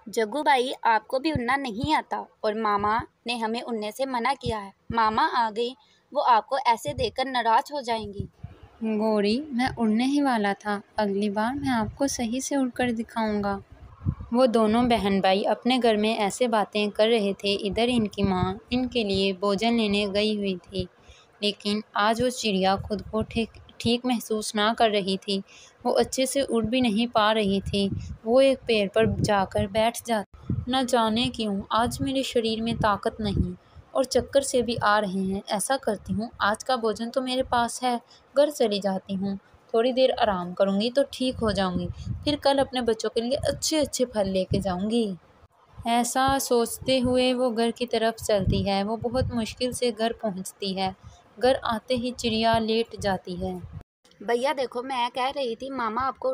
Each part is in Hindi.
जग्गू भाई, आपको भी उड़ना नहीं आता और मामा ने हमें उड़ने से मना किया है। मामा आ गई, वो आपको ऐसे देखकर नाराज हो जाएंगी। गौरी, मैं उड़ने ही वाला था। अगली बार मैं आपको सही से उड़कर दिखाऊंगा। वो दोनों बहन भाई अपने घर में ऐसे बातें कर रहे थे। इधर इनकी माँ इनके लिए भोजन लेने गई हुई थी, लेकिन आज वो चिड़िया खुद को ठीक महसूस ना कर रही थी। वो अच्छे से उड़ भी नहीं पा रही थी। वो एक पेड़ पर जाकर बैठ जाती। न जाने क्यों आज मेरे शरीर में ताकत नहीं और चक्कर से भी आ रहे हैं। ऐसा करती हूँ, आज का भोजन तो मेरे पास है, घर चली जाती हूँ, थोड़ी देर आराम करूँगी तो ठीक हो जाऊँगी, फिर कल अपने बच्चों के लिए अच्छे अच्छे फल लेके जाऊँगी। ऐसा सोचते हुए वो घर की तरफ चलती है। वो बहुत मुश्किल से घर पहुँचती है। घर आते ही चिड़िया लेट जाती है। भैया देखो, मैं कह रही थी मामा आपको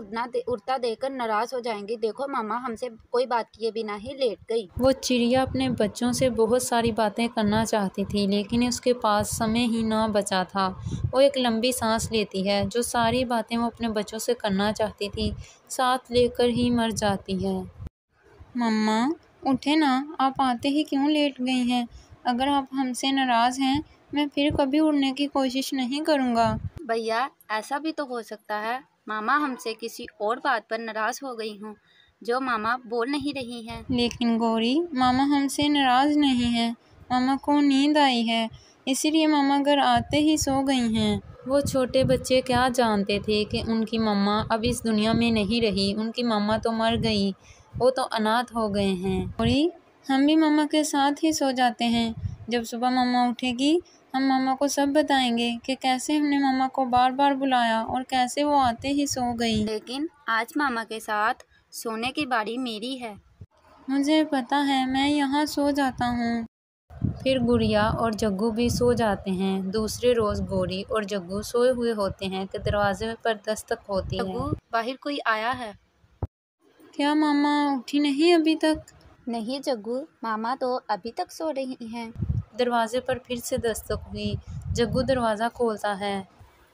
उड़ता देखकर नाराज हो जाएंगे। देखो मामा हमसे कोई बात किए बिना ही लेट गई। वो चिड़िया अपने बच्चों से बहुत सारी बातें करना चाहती थी, लेकिन उसके पास समय ही ना बचा था। वो एक लंबी सांस लेती है। जो सारी बातें वो अपने बच्चों से करना चाहती थी, साथ लेकर ही मर जाती है। मम्मा उठे ना, आप आते ही क्यों लेट गई हैं? अगर आप हमसे नाराज़ हैं, मैं फिर कभी उड़ने की कोशिश नहीं करूँगा। भैया ऐसा भी तो हो सकता है, मामा हमसे किसी और बात पर नाराज हो गई हूँ जो मामा बोल नहीं रही हैं। लेकिन गौरी, मामा हमसे नाराज़ नहीं है। मामा को नींद आई है, इसीलिए मामा घर आते ही सो गई हैं। वो छोटे बच्चे क्या जानते थे कि उनकी मम्मा अब इस दुनिया में नहीं रही। उनकी मम्मा तो मर गई, वो तो अनाथ हो गए हैं। गौरी, हम भी मामा के साथ ही सो जाते हैं। जब सुबह मामा उठेगी, हम मामा को सब बताएंगे कि कैसे हमने मामा को बार बार बुलाया और कैसे वो आते ही सो गई। लेकिन आज मामा के साथ सोने की बारी मेरी है। मुझे पता है, मैं यहाँ सो जाता हूँ। फिर गुड़िया और जग्गू भी सो जाते हैं। दूसरे रोज गौरी और जग्गू सोए हुए होते हैं कि दरवाजे पर दस्तक होती है। जग्गू, बाहर कोई आया है। क्या मामा उठी नहीं अभी तक? नहीं जग्गू, मामा तो अभी तक सो रही हैं। दरवाजे पर फिर से दस्तक हुई। जग्गू दरवाज़ा खोलता है।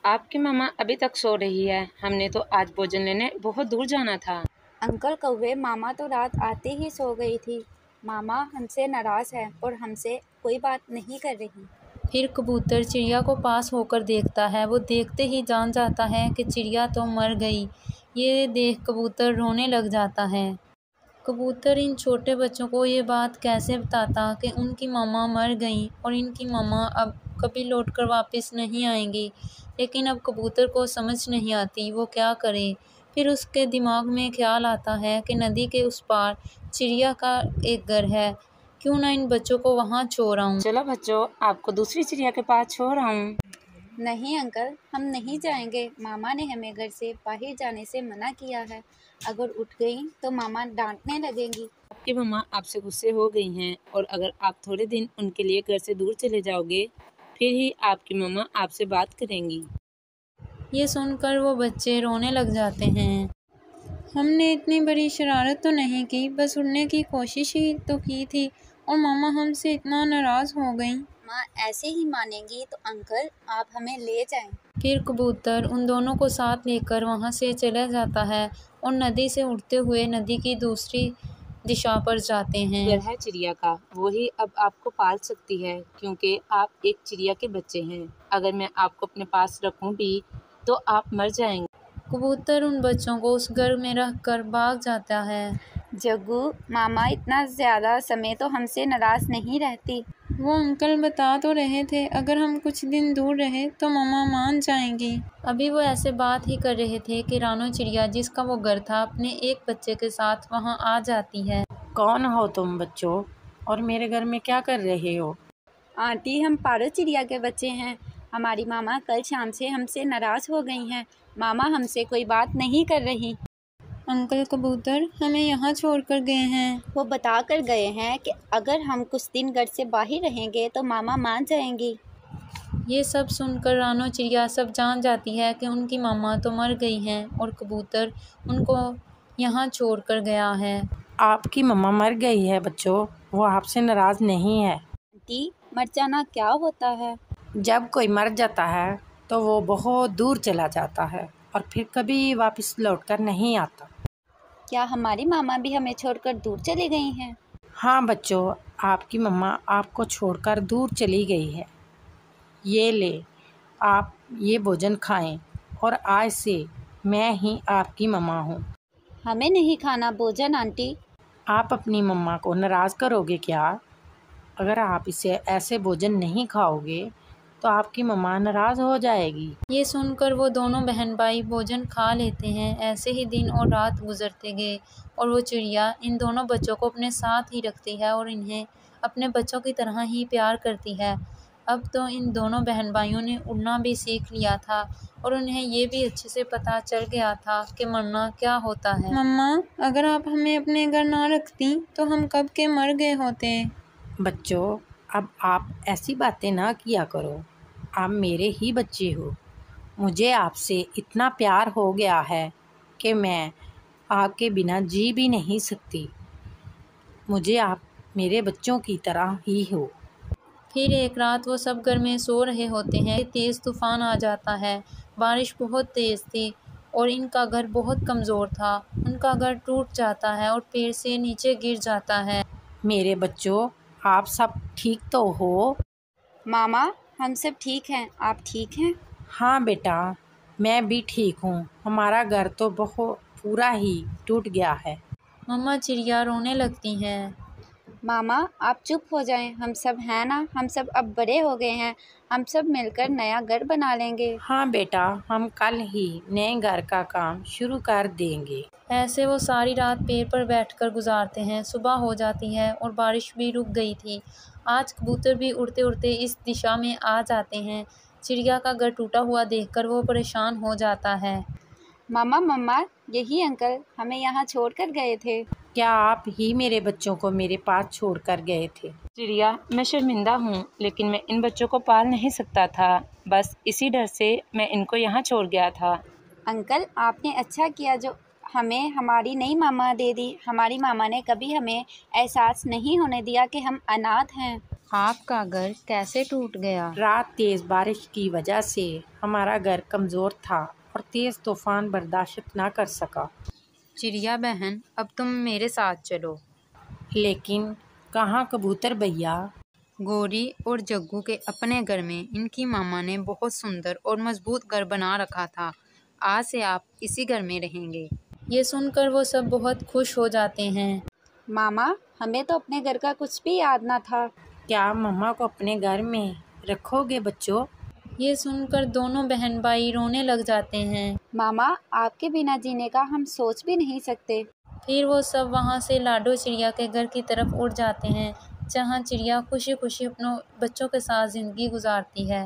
आपकी मामा अभी तक सो रही है। हमने तो आज भोजन लेने बहुत दूर जाना था। अंकल कौवे, मामा तो रात आते ही सो गई थी। मामा हमसे नाराज है और हमसे कोई बात नहीं कर रही। फिर कबूतर चिड़िया को पास होकर देखता है। वो देखते ही जान जाता है कि चिड़िया तो मर गई। ये देख कबूतर रोने लग जाता है। कबूतर इन छोटे बच्चों को ये बात कैसे बताता कि उनकी मम्मा मर गई और इनकी मम्मा अब कभी लौटकर वापस नहीं आएंगी। लेकिन अब कबूतर को समझ नहीं आती वो क्या करे। फिर उसके दिमाग में ख्याल आता है कि नदी के उस पार चिड़िया का एक घर है, क्यों ना इन बच्चों को वहाँ छोड़ आऊँ। चलो बच्चों, आपको दूसरी चिड़िया के पास छोड़ आऊँ। नहीं अंकल, हम नहीं जाएंगे। मामा ने हमें घर से बाहर जाने से मना किया है। अगर उठ गई तो मामा डांटने लगेंगी। आपकी मम्मा आपसे गुस्से हो गई हैं और अगर आप थोड़े दिन उनके लिए घर से दूर चले जाओगे, फिर ही आपकी मम्मा आपसे बात करेंगी। ये सुनकर वो बच्चे रोने लग जाते हैं। हमने इतनी बड़ी शरारत तो नहीं की, बस उड़ने की कोशिश ही तो की थी और मामा हमसे इतना नाराज़ हो गई। माँ ऐसे ही मानेंगी तो अंकल आप हमें ले जाएं। फिर कबूतर उन दोनों को साथ लेकर वहाँ से चला जाता है और नदी से उड़ते हुए नदी की दूसरी दिशा पर जाते हैं। घर है चिड़िया का, वही अब आपको पाल सकती है, क्योंकि आप एक चिड़िया के बच्चे हैं। अगर मैं आपको अपने पास रखूं भी तो आप मर जाएंगे। कबूतर उन बच्चों को उस घर में रख कर भाग जाता है। जग्गू, मामा इतना ज़्यादा समय तो हमसे नाराज़ नहीं रहती। वो अंकल बता तो रहे थे अगर हम कुछ दिन दूर रहे तो मामा मान जाएंगी। अभी वो ऐसे बात ही कर रहे थे कि रानो चिड़िया, जिसका वो घर था, अपने एक बच्चे के साथ वहाँ आ जाती है। कौन हो तुम बच्चों और मेरे घर में क्या कर रहे हो? आंटी, हम पारो चिड़िया के बच्चे हैं। हमारी मामा कल शाम से हमसे नाराज़ हो गई हैं। मामा हमसे कोई बात नहीं कर रही। अंकल कबूतर हमें यहाँ छोड़कर गए हैं। वो बता कर गए हैं कि अगर हम कुछ दिन घर से बाहर रहेंगे तो मामा मान जाएंगी। ये सब सुनकर रानो चिड़िया सब जान जाती है कि उनकी मामा तो मर गई हैं और कबूतर उनको यहाँ छोड़कर गया है। आपकी मम्मा मर गई है बच्चों, वो आपसे नाराज़ नहीं है। आंटी, मर जाना क्या होता है? जब कोई मर जाता है तो वो बहुत दूर चला जाता है और फिर कभी वापस लौटकर नहीं आता। क्या हमारी मामा भी हमें छोड़कर दूर चली गई हैं? हाँ बच्चों, आपकी मम्मा आपको छोड़कर दूर चली गई है। ये ले, आप ये भोजन खाएं और आज से मैं ही आपकी मम्मा हूँ। हमें नहीं खाना भोजन आंटी। आप अपनी मम्मा को नाराज़ करोगे क्या? अगर आप इसे ऐसे भोजन नहीं खाओगे तो आपकी मम्मा नाराज़ हो जाएगी। ये सुनकर वो दोनों बहन भाई भोजन खा लेते हैं। ऐसे ही दिन और रात गुजरते गए और वो चिड़िया इन दोनों बच्चों को अपने साथ ही रखती है और इन्हें अपने बच्चों की तरह ही प्यार करती है। अब तो इन दोनों बहन भाइयों ने उड़ना भी सीख लिया था और उन्हें ये भी अच्छे से पता चल गया था कि मरना क्या होता है। मम्मा, अगर आप हमें अपने घर ना रखती तो हम कब के मर गए होते। बच्चों, अब आप ऐसी बातें ना किया करो। आप मेरे ही बच्चे हो। मुझे आपसे इतना प्यार हो गया है कि मैं आपके बिना जी भी नहीं सकती। मुझे आप मेरे बच्चों की तरह ही हो। फिर एक रात वो सब घर में सो रहे होते हैं। तेज़ तूफान आ जाता है। बारिश बहुत तेज़ थी और इनका घर बहुत कमज़ोर था। उनका घर टूट जाता है और पेड़ से नीचे गिर जाता है। मेरे बच्चों, आप सब ठीक तो हो? मामा, हम सब ठीक हैं, आप ठीक हैं? हाँ बेटा, मैं भी ठीक हूँ। हमारा घर तो बहुत पूरा ही टूट गया है। मम्मा चिड़िया रोने लगती हैं। मामा, आप चुप हो जाएं, हम सब हैं ना, हम सब अब बड़े हो गए हैं, हम सब मिलकर नया घर बना लेंगे। हाँ बेटा, हम कल ही नए घर का काम शुरू कर देंगे। ऐसे वो सारी रात पेड़ पर बैठकर गुजारते हैं। सुबह हो जाती है और बारिश भी रुक गई थी। आज कबूतर भी उड़ते उड़ते इस दिशा में आ जाते हैं। चिड़िया का घर टूटा हुआ देखकर वो परेशान हो जाता है। मामा मम्मा, यही अंकल हमें यहाँ छोड़कर गए थे। क्या आप ही मेरे बच्चों को मेरे पास छोड़कर गए थे? चिड़िया, मैं शर्मिंदा हूँ, लेकिन मैं इन बच्चों को पाल नहीं सकता था। बस इसी डर से मैं इनको यहाँ छोड़ गया था। अंकल, आपने अच्छा किया जो हमें हमारी नई मामा दे दी। हमारी मामा ने कभी हमें एहसास नहीं होने दिया कि हम अनाथ हैं। आपका घर कैसे टूट गया? रात तेज़ बारिश की वजह से हमारा घर कमज़ोर था और तेज़ तूफान बर्दाश्त ना कर सका। चिड़िया बहन, अब तुम मेरे साथ चलो। लेकिन कहाँ कबूतर भैया? गौरी और जग्गू के अपने घर में इनकी मामा ने बहुत सुंदर और मजबूत घर बना रखा था। आज से आप इसी घर में रहेंगे। ये सुनकर वो सब बहुत खुश हो जाते हैं। मामा, हमें तो अपने घर का कुछ भी याद ना था। क्या मम्मा को अपने घर में रखोगे बच्चों? ये सुनकर दोनों बहन भाई रोने लग जाते हैं। मामा, आपके बिना जीने का हम सोच भी नहीं सकते। फिर वो सब वहाँ से लाडो चिड़िया के घर की तरफ उड़ जाते हैं, जहाँ चिड़िया खुशी खुशी अपनों बच्चों के साथ ज़िंदगी गुजारती है।